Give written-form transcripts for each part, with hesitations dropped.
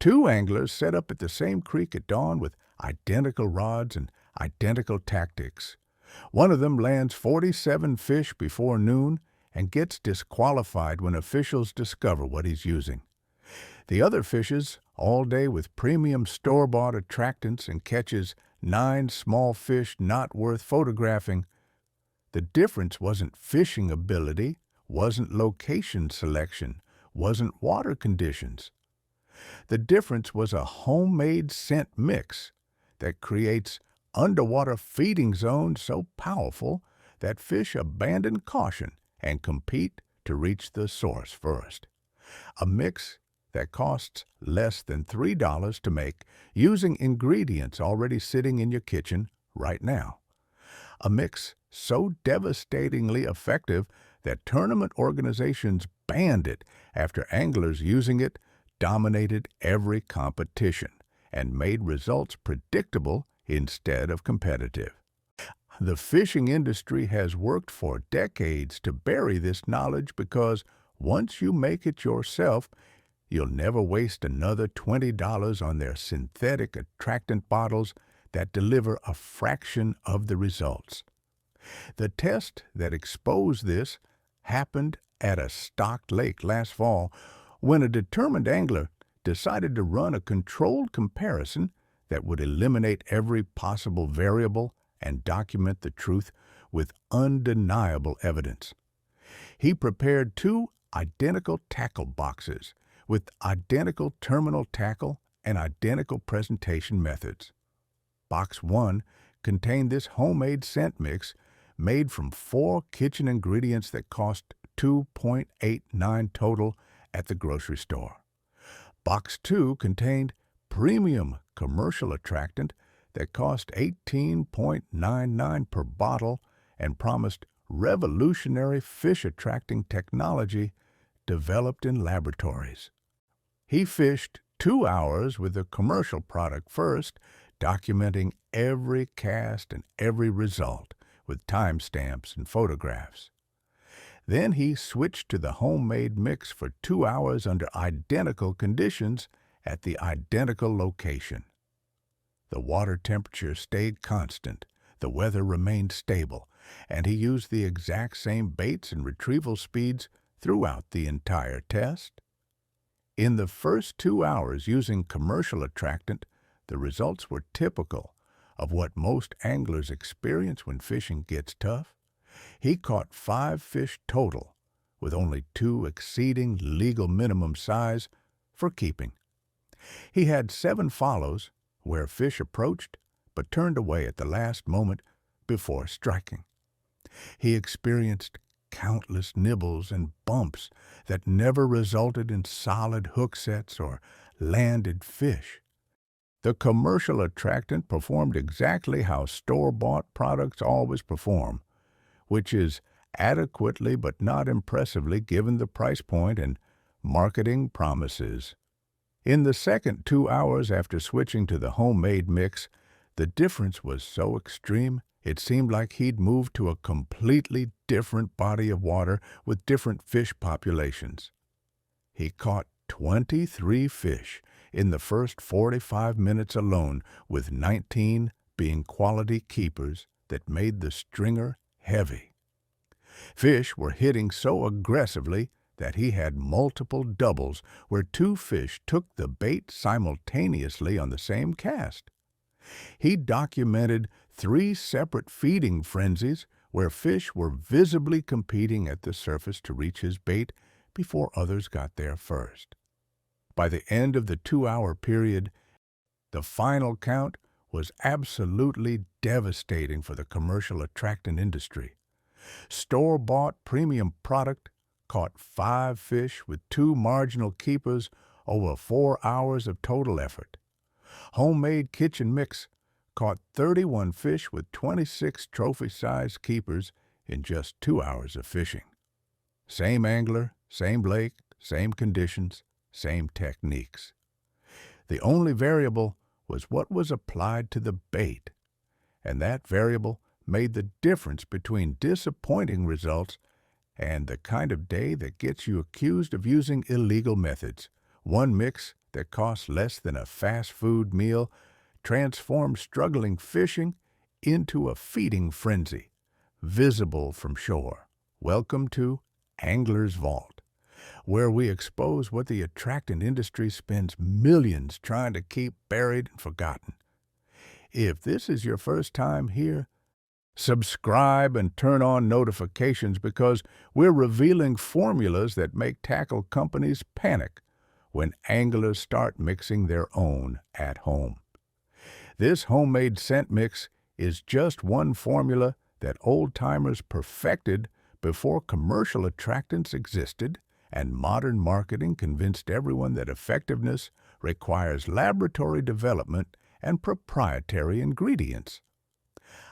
Two anglers set up at the same creek at dawn with identical rods and identical tactics. One of them lands 47 fish before noon and gets disqualified when officials discover what he's using. The other fishes all day with premium store-bought attractants and catches 9 small fish not worth photographing. The difference wasn't fishing ability, wasn't location selection, wasn't water conditions. The difference was a homemade scent mix that creates underwater feeding zones so powerful that fish abandon caution and compete to reach the source first. A mix that costs less than $3 to make using ingredients already sitting in your kitchen right now. A mix so devastatingly effective that tournament organizations banned it after anglers using it dominated every competition and made results predictable instead of competitive. The fishing industry has worked for decades to bury this knowledge because once you make it yourself, you'll never waste another $20 on their synthetic attractant bottles that deliver a fraction of the results. The test that exposed this happened at a stocked lake last fall when a determined angler decided to run a controlled comparison that would eliminate every possible variable and document the truth with undeniable evidence. He prepared 2 identical tackle boxes with identical terminal tackle and identical presentation methods. Box 1 contained this homemade scent mix made from 4 kitchen ingredients that cost $2.89 total at the grocery store. Box 2 contained premium commercial attractant that cost $18.99 per bottle and promised revolutionary fish-attracting technology developed in laboratories. He fished 2 hours with the commercial product first, documenting every cast and every result with timestamps and photographs. Then he switched to the homemade mix for 2 hours under identical conditions at the identical location. The water temperature stayed constant, the weather remained stable, and he used the exact same baits and retrieval speeds throughout the entire test. In the first 2 hours using commercial attractant, the results were typical of what most anglers experience when fishing gets tough. He caught 5 fish total, with only 2 exceeding legal minimum size for keeping. He had 7 follows where fish approached but turned away at the last moment before striking. He experienced countless nibbles and bumps that never resulted in solid hook sets or landed fish. The commercial attractant performed exactly how store-bought products always perform, which is adequately but not impressively given the price point and marketing promises. In the second 2 hours after switching to the homemade mix, the difference was so extreme it seemed like he'd moved to a completely different body of water with different fish populations. He caught 23 fish in the first 45 minutes alone, with 19 being quality keepers that made the stringer heavy. Fish were hitting so aggressively that he had multiple doubles where 2 fish took the bait simultaneously on the same cast. He documented 3 separate feeding frenzies where fish were visibly competing at the surface to reach his bait before others got there first. By the end of the 2-hour period, the final count was absolutely devastating for the commercial attractant industry. Store-bought premium product caught 5 fish with 2 marginal keepers over 4 hours of total effort. Homemade kitchen mix caught 31 fish with 26 trophy-sized keepers in just 2 hours of fishing. Same angler, same lake, same conditions, same techniques. The only variable was what was applied to the bait, and that variable made the difference between disappointing results and the kind of day that gets you accused of using illegal methods. One mix that costs less than a fast food meal transforms struggling fishing into a feeding frenzy, visible from shore. Welcome to Angler's Vault, where we expose what the attractant industry spends millions trying to keep buried and forgotten. If this is your first time here, subscribe and turn on notifications because we're revealing formulas that make tackle companies panic when anglers start mixing their own at home. This homemade scent mix is just one formula that old-timers perfected before commercial attractants existed and modern marketing convinced everyone that effectiveness requires laboratory development and proprietary ingredients.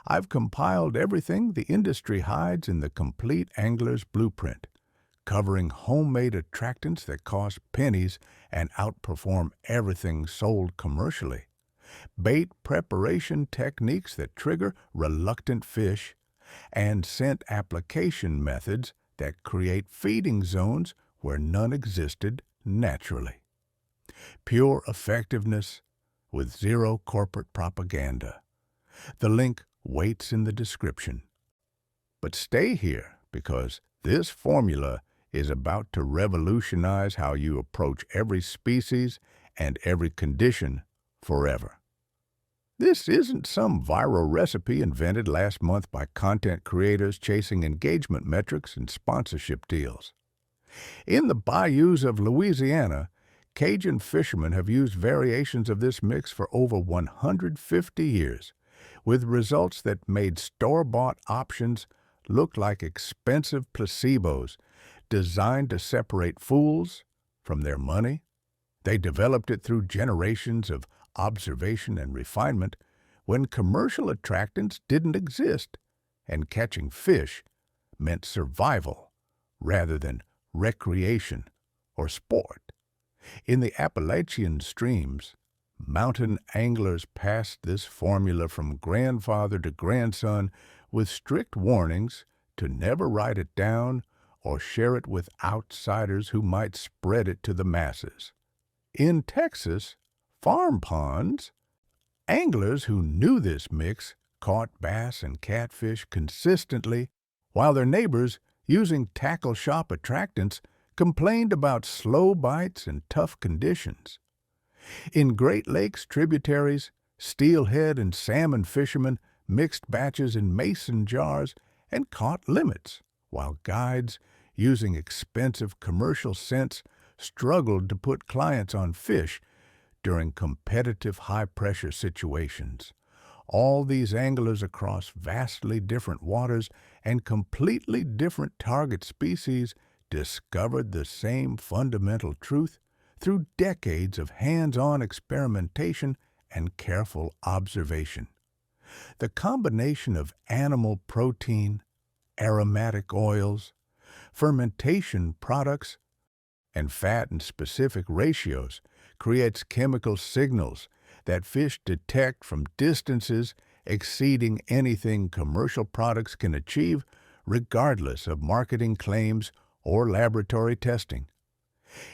I've compiled everything the industry hides in the Complete Angler's Blueprint, covering homemade attractants that cost pennies and outperform everything sold commercially, bait preparation techniques that trigger reluctant fish, and scent application methods that create feeding zones where none existed naturally. Pure effectiveness with zero corporate propaganda. The link waits in the description. But stay here because this formula is about to revolutionize how you approach every species and every condition forever. This isn't some viral recipe invented last month by content creators chasing engagement metrics and sponsorship deals. In the bayous of Louisiana, Cajun fishermen have used variations of this mix for over 150 years, with results that made store-bought options look like expensive placebos designed to separate fools from their money. They developed it through generations of observation and refinement when commercial attractants didn't exist, and catching fish meant survival rather than recreation or sport. In the Appalachian streams, mountain anglers passed this formula from grandfather to grandson with strict warnings to never write it down or share it with outsiders who might spread it to the masses. In Texas, farm ponds, anglers who knew this mix caught bass and catfish consistently, while their neighbors, using tackle shop attractants, complained about slow bites and tough conditions. In Great Lakes tributaries, steelhead and salmon fishermen mixed batches in mason jars and caught limits, while guides, using expensive commercial scents, struggled to put clients on fish during competitive high-pressure situations. All these anglers across vastly different waters and completely different target species discovered the same fundamental truth through decades of hands-on experimentation and careful observation. The combination of animal protein, aromatic oils, fermentation products, and fat and specific ratios creates chemical signals that fish detect from distances exceeding anything commercial products can achieve, regardless of marketing claims or laboratory testing.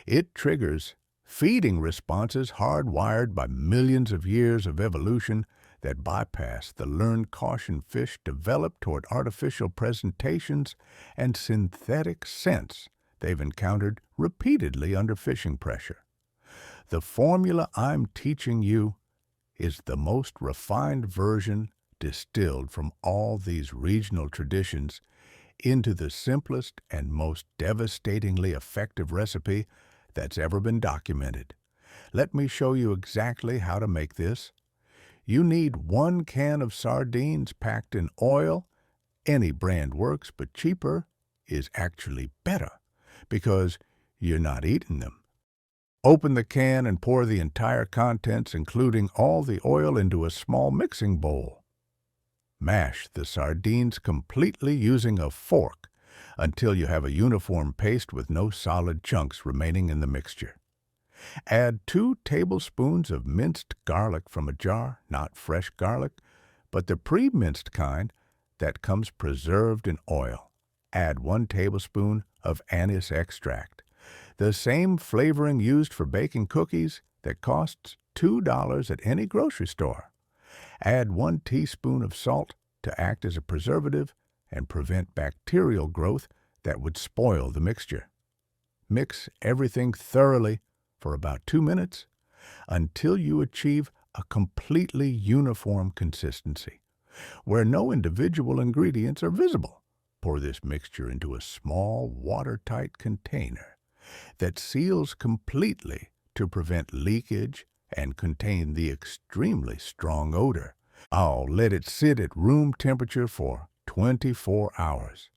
It triggers feeding responses hardwired by millions of years of evolution that bypass the learned caution fish develop toward artificial presentations and synthetic scents they've encountered repeatedly under fishing pressure. The formula I'm teaching you is the most refined version distilled from all these regional traditions into the simplest and most devastatingly effective recipe that's ever been documented. Let me show you exactly how to make this. You need 1 can of sardines packed in oil. Any brand works, but cheaper is actually better because you're not eating them. Open the can and pour the entire contents, including all the oil, into a small mixing bowl. Mash the sardines completely using a fork until you have a uniform paste with no solid chunks remaining in the mixture. Add 2 tablespoons of minced garlic from a jar, not fresh garlic, but the pre-minced kind that comes preserved in oil. Add 1 tablespoon of anise extract, the same flavoring used for baking cookies that costs $2 at any grocery store. Add 1 teaspoon of salt to act as a preservative and prevent bacterial growth that would spoil the mixture. Mix everything thoroughly for about 2 minutes until you achieve a completely uniform consistency, where no individual ingredients are visible. Pour this mixture into a small, watertight container that seals completely to prevent leakage and contain the extremely strong odor. Let it sit at room temperature for 24 hours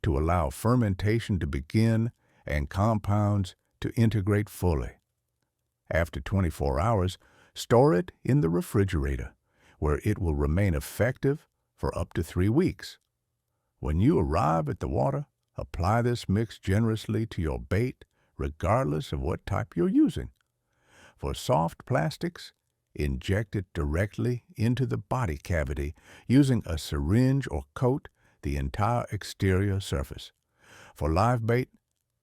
to allow fermentation to begin and compounds to integrate fully. After 24 hours, store it in the refrigerator, where it will remain effective for up to 3 weeks. When you arrive at the water, apply this mix generously to your bait, regardless of what type you're using. For soft plastics, inject it directly into the body cavity using a syringe or coat the entire exterior surface. For live bait,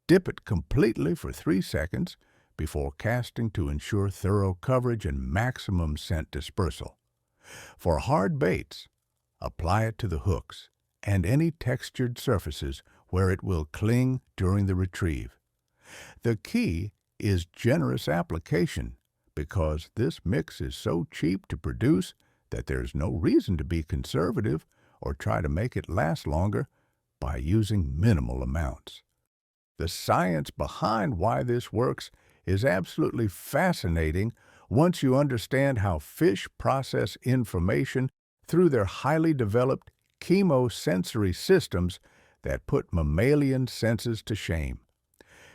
dip it completely for 3 seconds before casting to ensure thorough coverage and maximum scent dispersal. For hard baits, apply it to the hooks and any textured surfaces where it will cling during the retrieve. The key is generous application, because this mix is so cheap to produce that there's no reason to be conservative or try to make it last longer by using minimal amounts. The science behind why this works is absolutely fascinating once you understand how fish process information through their highly developed chemosensory systems that put mammalian senses to shame.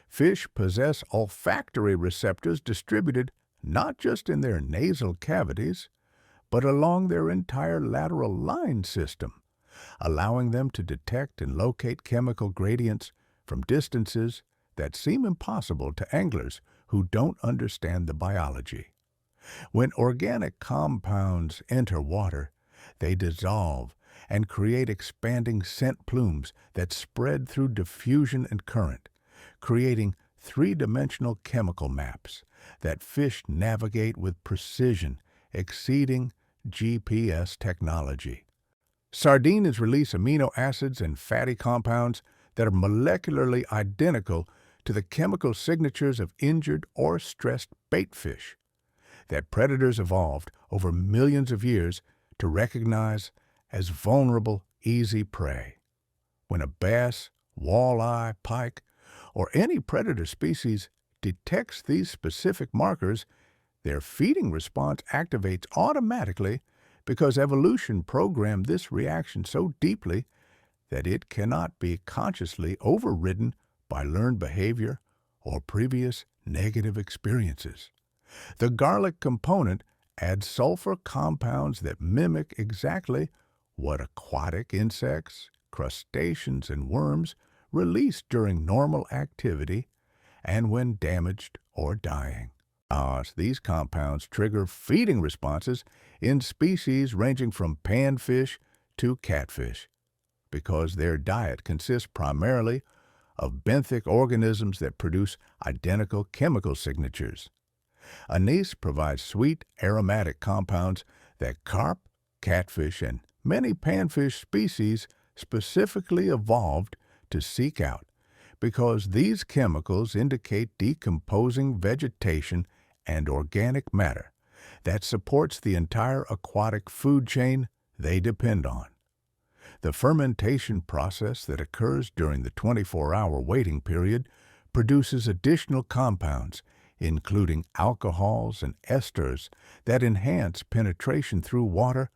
Fish possess olfactory receptors distributed not just in their nasal cavities, but along their entire lateral line system, allowing them to detect and locate chemical gradients from distances that seem impossible to anglers who don't understand the biology. When organic compounds enter water, they dissolve and create expanding scent plumes that spread through diffusion and current, creating three-dimensional chemical maps that fish navigate with precision exceeding GPS technology. Sardines release amino acids and fatty compounds that are molecularly identical to the chemical signatures of injured or stressed bait fish that predators evolved over millions of years to recognize as vulnerable, easy prey. When a bass, walleye, pike, or any predator species detects these specific markers, their feeding response activates automatically because evolution programmed this reaction so deeply that it cannot be consciously overridden by learned behavior or previous negative experiences. The garlic component adds sulfur compounds that mimic exactly what aquatic insects, crustaceans, and worms release during normal activity and when damaged or dying. These compounds trigger feeding responses in species ranging from panfish to catfish because their diet consists primarily of benthic organisms that produce identical chemical signatures. Anise provides sweet, aromatic compounds that carp, catfish, and many panfish species specifically evolved to seek out because these chemicals indicate decomposing vegetation and organic matter that supports the entire aquatic food chain they depend on. The fermentation process that occurs during the 24-hour waiting period produces additional compounds, including alcohols and esters that enhance penetration through water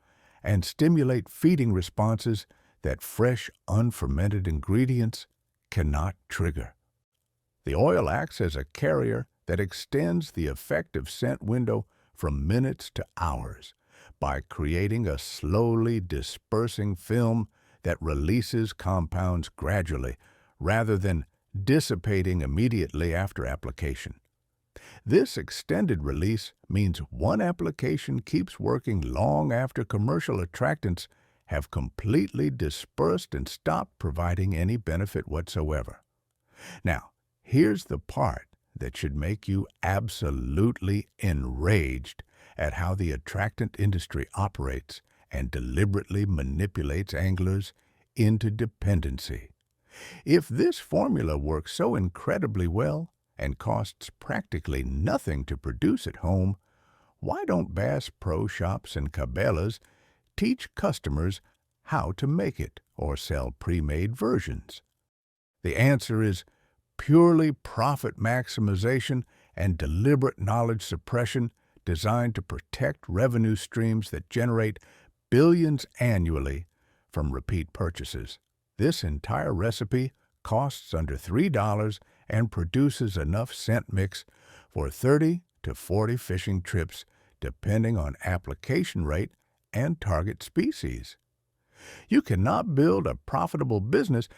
and stimulate feeding responses that fresh, unfermented ingredients cannot trigger. The oil acts as a carrier that extends the effective scent window from minutes to hours by creating a slowly dispersing film that releases compounds gradually rather than dissipating immediately after application. This extended release means one application keeps working long after commercial attractants have completely dispersed and stopped providing any benefit whatsoever. Now, here's the part that should make you absolutely enraged at how the attractant industry operates and deliberately manipulates anglers into dependency. If this formula works so incredibly well and costs practically nothing to produce at home, why don't Bass Pro Shops and Cabela's teach customers how to make it or sell pre-made versions? The answer is purely profit maximization and deliberate knowledge suppression designed to protect revenue streams that generate billions annually from repeat purchases. This entire recipe costs under $3 and produces enough scent mix for 30 to 40 fishing trips, depending on application rate and target species. You cannot build a profitable business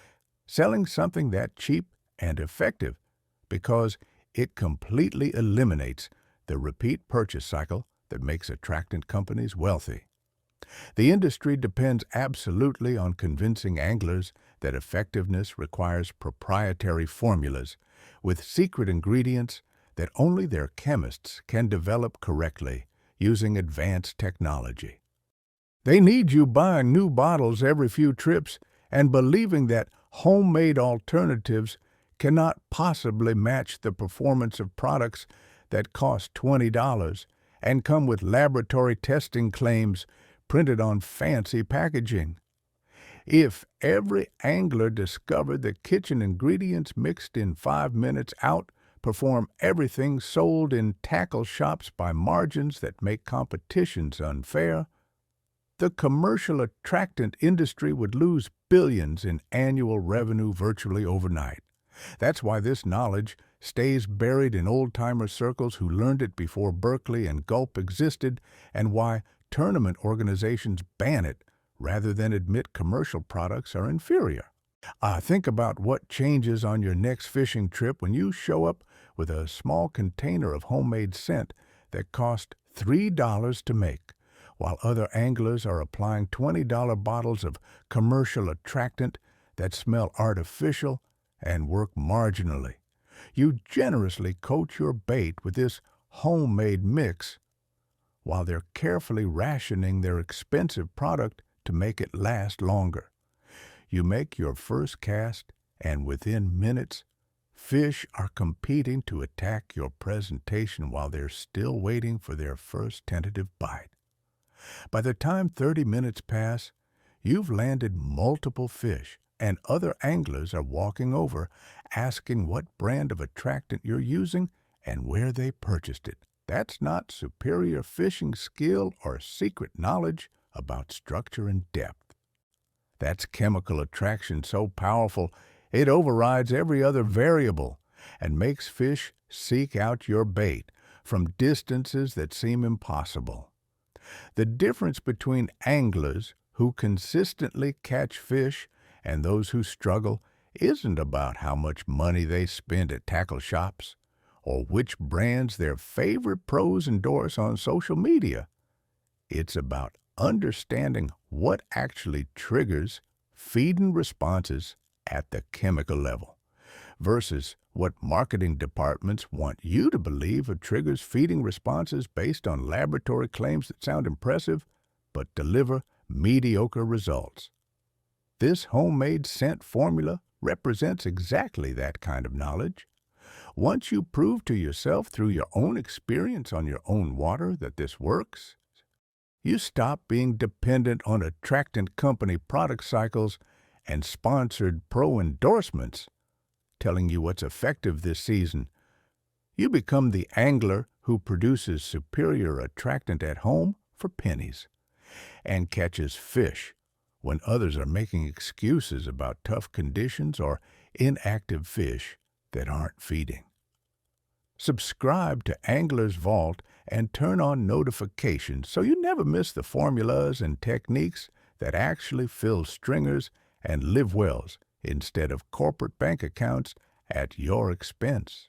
selling something that cheap and effective because it completely eliminates the repeat purchase cycle that makes attractant companies wealthy. The industry depends absolutely on convincing anglers that effectiveness requires proprietary formulas with secret ingredients that only their chemists can develop correctly using advanced technology. They need you buying new bottles every few trips and believing that homemade alternatives cannot possibly match the performance of products that cost $20 and come with laboratory testing claims printed on fancy packaging. If every angler discovered that kitchen ingredients mixed in 5 minutes outperform everything sold in tackle shops by margins that make competitions unfair, the commercial attractant industry would lose billions in annual revenue virtually overnight. That's why this knowledge stays buried in old-timer circles who learned it before Berkeley and Gulp existed, and why tournament organizations ban it rather than admit commercial products are inferior. Think about what changes on your next fishing trip when you show up with a small container of homemade scent that cost $3 to make, while other anglers are applying $20 bottles of commercial attractant that smell artificial and work marginally. You generously coat your bait with this homemade mix while they're carefully rationing their expensive product to make it last longer. You make your first cast, and within minutes, fish are competing to attack your presentation while they're still waiting for their first tentative bite. By the time 30 minutes pass, you've landed multiple fish, and other anglers are walking over, asking what brand of attractant you're using and where they purchased it. That's not superior fishing skill or secret knowledge about structure and depth. That's chemical attraction so powerful it overrides every other variable and makes fish seek out your bait from distances that seem impossible. The difference between anglers who consistently catch fish and those who struggle isn't about how much money they spend at tackle shops or which brands their favorite pros endorse on social media. It's about understanding what actually triggers feeding responses at the chemical level versus what marketing departments want you to believe triggers feeding responses based on laboratory claims that sound impressive but deliver mediocre results. This homemade scent formula represents exactly that kind of knowledge. Once you prove to yourself through your own experience on your own water that this works, you stop being dependent on attractant company product cycles and sponsored pro endorsements telling you what's effective this season. You become the angler who produces superior attractant at home for pennies and catches fish when others are making excuses about tough conditions or inactive fish that aren't feeding. Subscribe to Angler's Vault and turn on notifications so you never miss the formulas and techniques that actually fill stringers and live wells instead of corporate bank accounts at your expense.